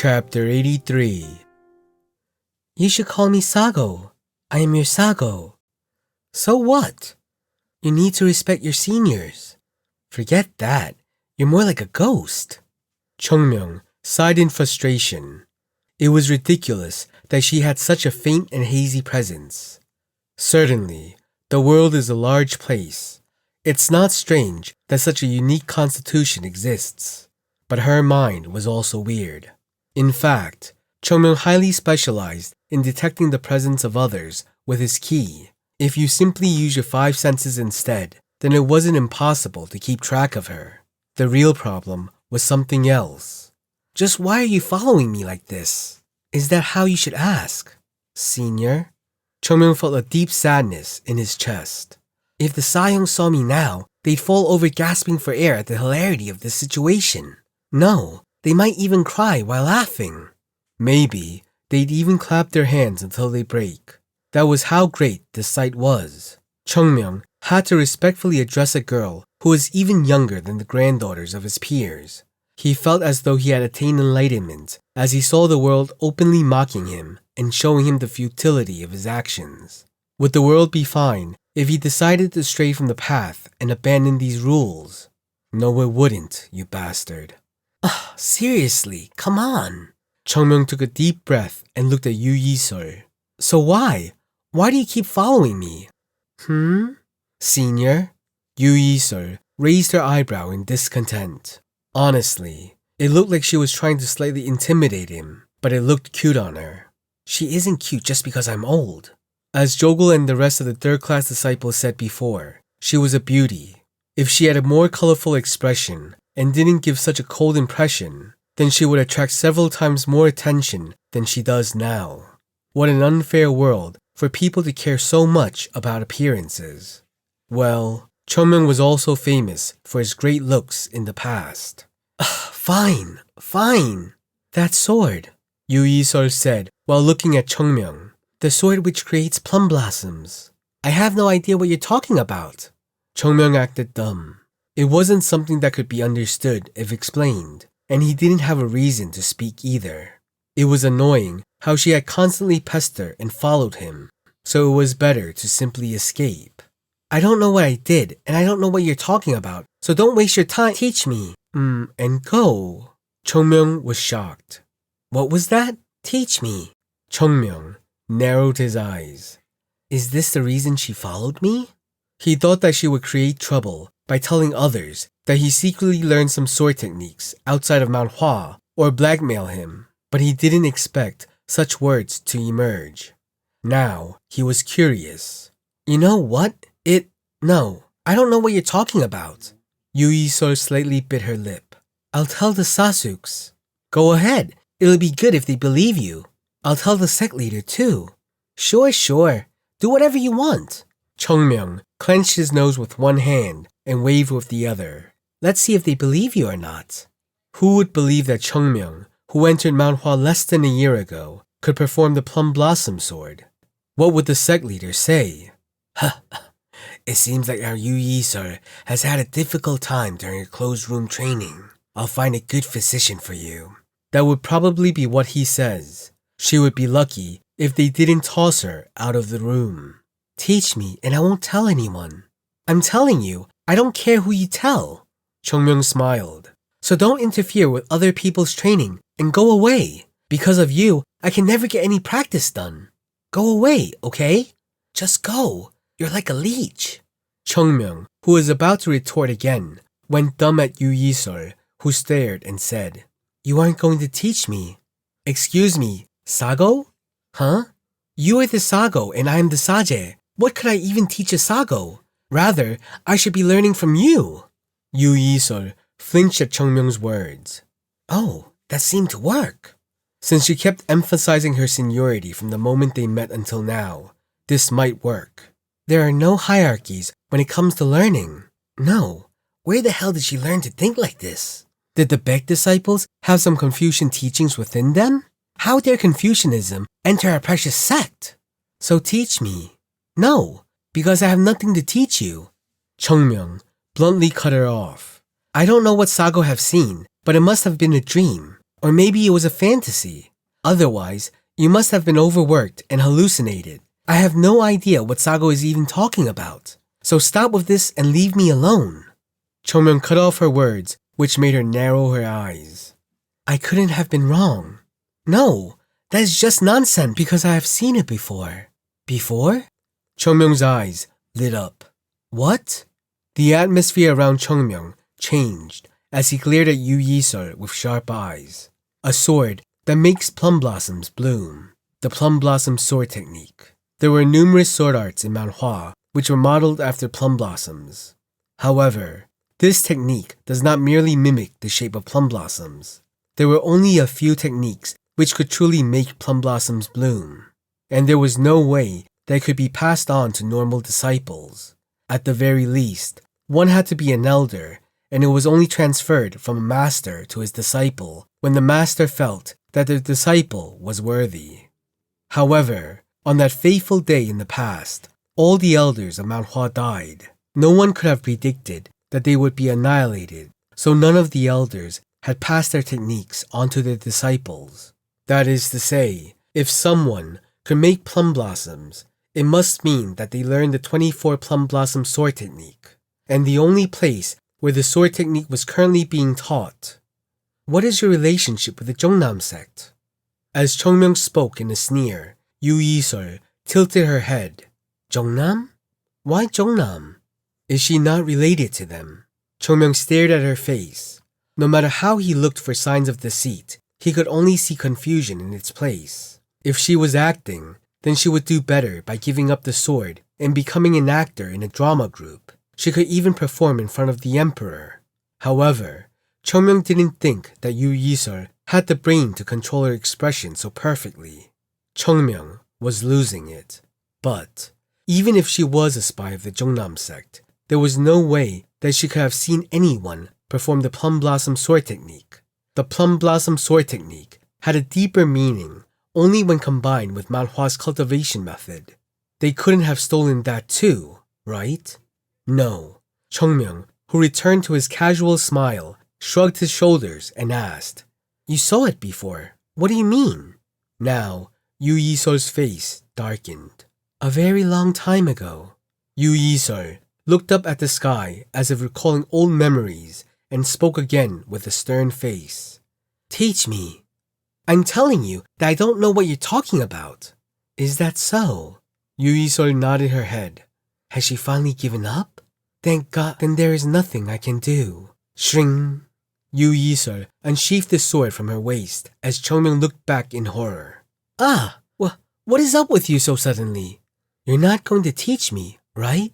Chapter 83. You should call me Sago. I am your Sago. So what? You need to respect your seniors. Forget that. You're more like a ghost. Chungmyeong sighed in frustration. It was ridiculous that she had such a faint and hazy presence. Certainly, the world is a large place. It's not strange that such a unique constitution exists. But her mind was also weird. In fact, Chungmyeong highly specialized in detecting the presence of others with his ki. If you simply use your five senses instead, then it wasn't impossible to keep track of her. The real problem was something else. Just why are you following me like this? Is that how you should ask? Senior? Chungmyeong felt a deep sadness in his chest. If the Sayong saw me now, they'd fall over gasping for air at the hilarity of this situation. No, they might even cry while laughing. Maybe they'd even clap their hands until they break. That was how great this sight was. Chungmyeong had to respectfully address a girl who was even younger than the granddaughters of his peers. He felt as though he had attained enlightenment as he saw the world openly mocking him and showing him the futility of his actions. Would the world be fine if he decided to stray from the path and abandon these rules? No, it wouldn't, you bastard. Seriously, come on. Chungmyeong took a deep breath and looked at Yu Yi-sol. So why? Why do you keep following me? Senior? Yu Yi-sol raised her eyebrow in discontent. Honestly, it looked like she was trying to slightly intimidate him, but it looked cute on her. She isn't cute just because I'm old. As Jogul and the rest of the third-class disciples said before, she was a beauty. If she had a more colorful expression and didn't give such a cold impression, then she would attract several times more attention than she does now. What an unfair world for people to care so much about appearances. Well, Chungmyeong was also famous for his great looks in the past. Fine. That sword, Yu Yi-sol said while looking at Chungmyeong. The sword which creates plum blossoms. I have no idea what you're talking about. Chungmyeong acted dumb. It wasn't something that could be understood if explained, and he didn't have a reason to speak either. It was annoying how she had constantly pestered and followed him, so it was better to simply escape. I don't know what I did, and I don't know what you're talking about, so don't waste your time. Teach me. And go. Chungmyeong was shocked. What was that? Teach me. Chungmyeong narrowed his eyes. Is this the reason she followed me? He thought that she would create trouble by telling others that he secretly learned some sword techniques outside of Mount Hua or blackmail him, but he didn't expect such words to emerge. Now, he was curious. You know what? No, I don't know what you're talking about. Yu Yi-sol slightly bit her lip. I'll tell the Sasuks. Go ahead. It'll be good if they believe you. I'll tell the sect leader too. Sure. Do whatever you want. Chungmyeong clenched his nose with one hand and waved with the other. Let's see if they believe you or not. Who would believe that Chungmyeong, who entered Mount Hua less than a year ago, could perform the plum blossom sword? What would the sect leader say? It seems like our Yu Yi-sol has had a difficult time during your closed room training. I'll find a good physician for you. That would probably be what he says. She would be lucky if they didn't toss her out of the room. Teach me and I won't tell anyone. I'm telling you, I don't care who you tell. Chungmyeong smiled. So don't interfere with other people's training and go away. Because of you, I can never get any practice done. Go away, okay? Just go. You're like a leech. Chungmyeong, who was about to retort again, went dumb at Yu Yi-sol, who stared and said, You aren't going to teach me. Excuse me, Sago? Huh? You are the Sago and I am the Saje. What could I even teach a Sago? Rather, I should be learning from you. Yu Yi-sol flinched at Chungmyeong's words. Oh, that seemed to work. Since she kept emphasizing her seniority from the moment they met until now, this might work. There are no hierarchies when it comes to learning. No. Where the hell did she learn to think like this? Did the Baek disciples have some Confucian teachings within them? How dare Confucianism enter our precious sect? So teach me. No, because I have nothing to teach you. Chungmyeong bluntly cut her off. I don't know what Sago have seen, but it must have been a dream. Or maybe it was a fantasy. Otherwise, you must have been overworked and hallucinated. I have no idea what Sago is even talking about. So stop with this and leave me alone. Chongmyeong cut off her words, which made her narrow her eyes. I couldn't have been wrong. No, that is just nonsense because I have seen it before. Before? Chongmyeong's eyes lit up. What? The atmosphere around Chongmyeong changed as he glared at Yu Yi-seol with sharp eyes. A sword that makes plum blossoms bloom. The plum blossom sword technique. There were numerous sword arts in Mount Hua which were modeled after plum blossoms. However, this technique does not merely mimic the shape of plum blossoms. There were only a few techniques which could truly make plum blossoms bloom, and there was no way that could be passed on to normal disciples. At the very least, one had to be an elder, and it was only transferred from a master to his disciple when the master felt that the disciple was worthy. However, on that fateful day in the past, all the elders of Mount Hua died. No one could have predicted that they would be annihilated, so none of the elders had passed their techniques onto their disciples. That is to say, if someone could make plum blossoms, it must mean that they learned the 24 plum blossom sword technique, and the only place where the sword technique was currently being taught. What is your relationship with the Jongnam sect? As Chongmyeong spoke in a sneer, Yu Yi-seol tilted her head. Jongnam? Why Jongnam? Is she not related to them? Chongmyeong stared at her face. No matter how he looked for signs of deceit, he could only see confusion in its place. If she was acting, then she would do better by giving up the sword and becoming an actor in a drama group. She could even perform in front of the emperor. However, Chongmyeong didn't think that Yu Yi-seol had the brain to control her expression so perfectly. Chongmyeong was losing it. But even if she was a spy of the Jongnam sect, there was no way that she could have seen anyone perform the plum blossom sword technique. The plum blossom sword technique had a deeper meaning only when combined with Mount Hua's cultivation method. They couldn't have stolen that too, right? No. Chongmyeong, who returned to his casual smile, shrugged his shoulders and asked, You saw it before. What do you mean? Now, Yu Yi-seol's face darkened. A very long time ago. Yu Yi-seol looked up at the sky as if recalling old memories and spoke again with a stern face. Teach me. I'm telling you that I don't know what you're talking about. Is that so? Yu Yi-seol nodded her head. Has she finally given up? Thank God, then there is nothing I can do. Shring. Yu Yi-seol unsheathed the sword from her waist as Chongmyeong looked back in horror. What is up with you so suddenly? You're not going to teach me, right?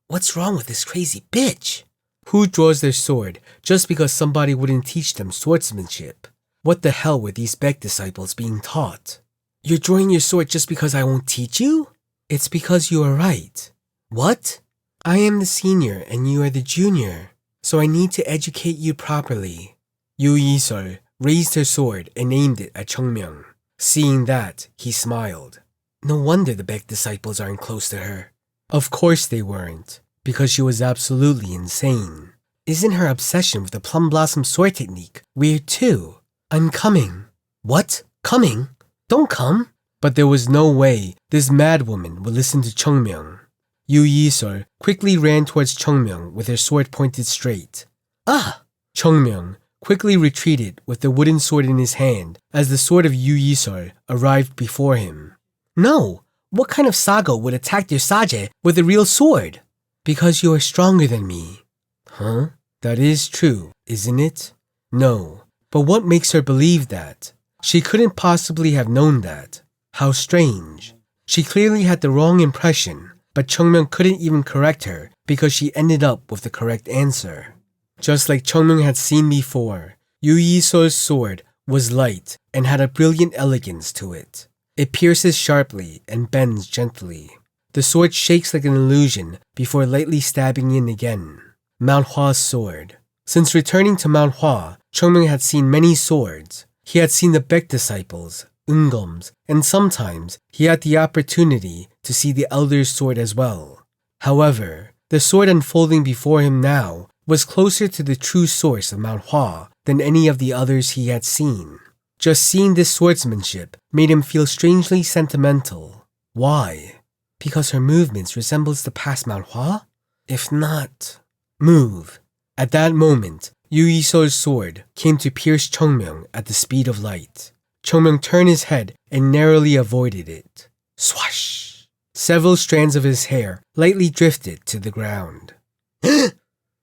What's wrong with this crazy bitch? Who draws their sword just because somebody wouldn't teach them swordsmanship? What the hell were these Biga disciples being taught? You're drawing your sword just because I won't teach you? It's because you are right. What? I am the senior and you are the junior, so I need to educate you properly. Yu Yi-seol raised her sword and aimed it at Chongmyeong. Seeing that, he smiled. No wonder the Biga disciples aren't close to her. Of course they weren't, because she was absolutely insane. Isn't her obsession with the plum blossom sword technique weird too? I'm coming. What? Coming? Don't come. But there was no way this madwoman would listen to Chongmyeong. Yu Yi-seol quickly ran towards Chongmyeong with her sword pointed straight. Ah! Chongmyeong quickly retreated with the wooden sword in his hand as the sword of Yu Yi-seol arrived before him. No! What kind of Sago would attack your Saje with a real sword? Because you are stronger than me. Huh? That is true, isn't it? No. But what makes her believe that? She couldn't possibly have known that. How strange. She clearly had the wrong impression, but Chongmyeong couldn't even correct her because she ended up with the correct answer. Just like Chongmyeong had seen before, Yu Yi-seol's sword was light and had a brilliant elegance to it. It pierces sharply and bends gently. The sword shakes like an illusion before lightly stabbing in again. Mount Hua's sword. Since returning to Mount Hua, Chongmyeong had seen many swords. He had seen the Biga disciples, Ungoms, and sometimes he had the opportunity to see the elder's sword as well. However, the sword unfolding before him now was closer to the true source of Mount Hua than any of the others he had seen. Just seeing this swordsmanship made him feel strangely sentimental. Why? Because her movements resembles the past Mount Hua? If not... Move. At that moment, Yu Yiseol's sword came to pierce Chungmyeong at the speed of light. Chungmyeong turned his head and narrowly avoided it. Swash! Several strands of his hair lightly drifted to the ground.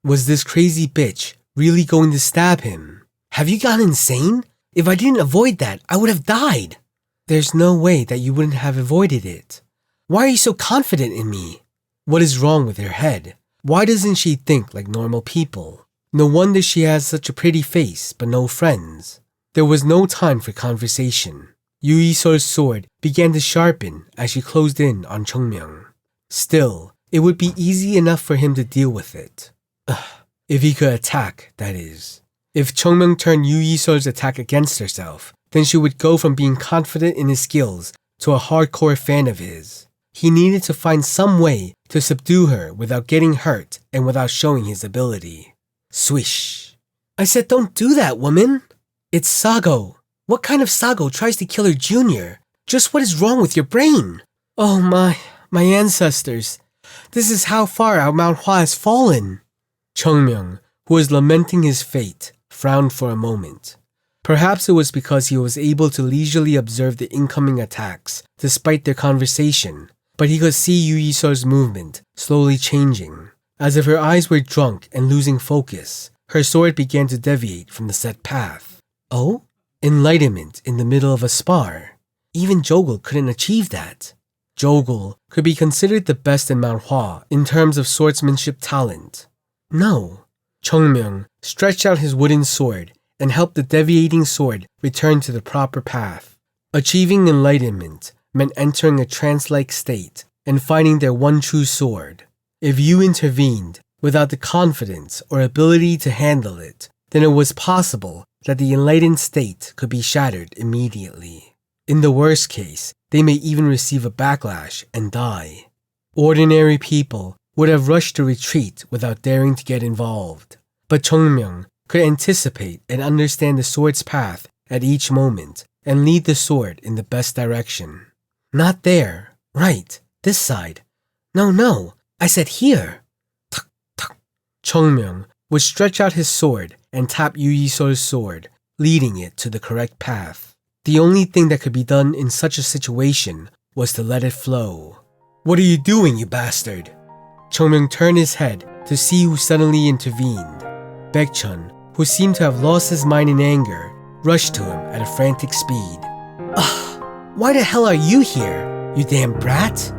Was this crazy bitch really going to stab him? Have you gone insane? If I didn't avoid that, I would have died. There's no way that you wouldn't have avoided it. Why are you so confident in me? What is wrong with her head? Why doesn't she think like normal people? No wonder she has such a pretty face but no friends. There was no time for conversation. Yu Yiseol's sword began to sharpen as she closed in on Chungmyeong. Still, it would be easy enough for him to deal with it. If he could attack, that is. If Chungmyeong turned Yu Yiseol's attack against herself, then she would go from being confident in his skills to a hardcore fan of his. He needed to find some way to subdue her without getting hurt and without showing his ability. Swish. I said don't do that, woman. It's Sago. What kind of Sago tries to kill her junior? Just what is wrong with your brain? Oh my ancestors. This is how far our Mount Hua has fallen. Chungmyeong, who was lamenting his fate, frowned for a moment. Perhaps it was because he was able to leisurely observe the incoming attacks despite their conversation, but he could see Yu Yiseol's movement slowly changing. As if her eyes were drunk and losing focus, her sword began to deviate from the set path. Oh? Enlightenment in the middle of a spar. Even Jogul couldn't achieve that. Jogul could be considered the best in Mount Hua in terms of swordsmanship talent. No. Chungmyeong stretched out his wooden sword and helped the deviating sword return to the proper path. Achieving enlightenment meant entering a trance-like state and finding their one true sword. If you intervened without the confidence or ability to handle it, then it was possible that the enlightened state could be shattered immediately. In the worst case, they may even receive a backlash and die. Ordinary people would have rushed to retreat without daring to get involved. But Chungmyeong could anticipate and understand the sword's path at each moment and lead the sword in the best direction. Not there. Right. This side. No. I said here. Tuck, tuck. Chungmyeong would stretch out his sword and tap Yu Yiseol's sword, leading it to the correct path. The only thing that could be done in such a situation was to let it flow. What are you doing, you bastard? Chungmyeong turned his head to see who suddenly intervened. Baekchun, who seemed to have lost his mind in anger, rushed to him at a frantic speed. Why the hell are you here, you damn brat?